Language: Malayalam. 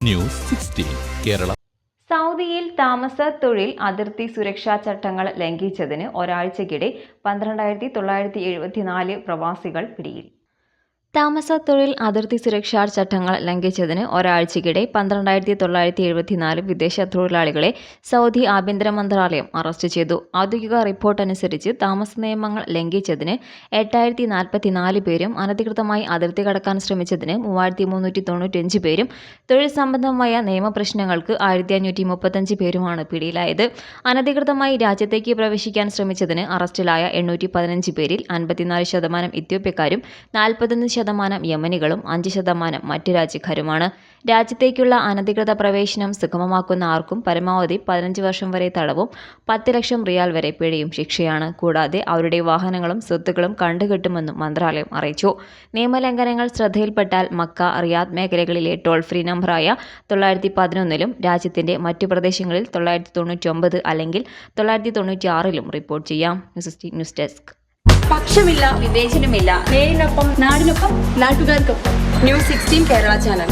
ന്യൂസ് 16 കേരള. സൗദിയിൽ താമസ തൊഴിൽ അതിർത്തി സുരക്ഷാ ചട്ടങ്ങൾ ലംഘിച്ചതിന് ഒരാഴ്ചയ്ക്കിടെ 12,974 പ്രവാസികൾ പിടിയിൽ. താമസ തൊഴിൽ അതിർത്തി സുരക്ഷാ ചട്ടങ്ങൾ ലംഘിച്ചതിന് ഒരാഴ്ചയ്ക്കിടെ 12,974 വിദേശ തൊഴിലാളികളെ സൗദി ആഭ്യന്തര മന്ത്രാലയം അറസ്റ്റ് ചെയ്തു. ഔദ്യോഗിക റിപ്പോർട്ട് അനുസരിച്ച് താമസ നിയമങ്ങൾ ലംഘിച്ചതിന് 8,044 പേരും അനധികൃതമായി അതിർത്തി കടക്കാൻ ശ്രമിച്ചതിന് 3,395 പേരും തൊഴിൽ സംബന്ധമായ നിയമപ്രശ്നങ്ങൾക്ക് 1,535 പേരുമാണ് പിടിയിലായത്. അനധികൃതമായി രാജ്യത്തേക്ക് പ്രവേശിക്കാൻ ശ്രമിച്ചതിന് അറസ്റ്റിലായ 815 പേരിൽ 54% ഇത്യോപ്യക്കാരും 41% യമനികളും 5% മറ്റ് രാജ്യക്കാരുമാണ്. രാജ്യത്തേക്കുള്ള അനധികൃത പ്രവേശനം സുഗമമാക്കുന്ന ആർക്കും പരമാവധി 15 വർഷം വരെ തടവും 10 ലക്ഷം റിയാൽ വരെ പിഴയും ശിക്ഷയാണ്. കൂടാതെ അവരുടെ വാഹനങ്ങളും സ്വത്തുക്കളും കണ്ടുകെട്ടുമെന്നും മന്ത്രാലയം അറിയിച്ചു. നിയമലംഘനങ്ങൾ ശ്രദ്ധയിൽപ്പെട്ടാൽ മക്ക, റിയാദ് മേഖലകളിലെ ടോൾ ഫ്രീ നമ്പറായ 911-ലും രാജ്യത്തിന്റെ മറ്റു പ്രദേശങ്ങളിൽ 999 അല്ലെങ്കിൽ 996-ലും റിപ്പോർട്ട് ചെയ്യാം. News desk. പക്ഷമില്ല, വിവേചനമില്ല. നേരിനൊപ്പം നാടിനൊപ്പം നാട്ടുകാർക്കൊപ്പം. News 16 Kerala channel.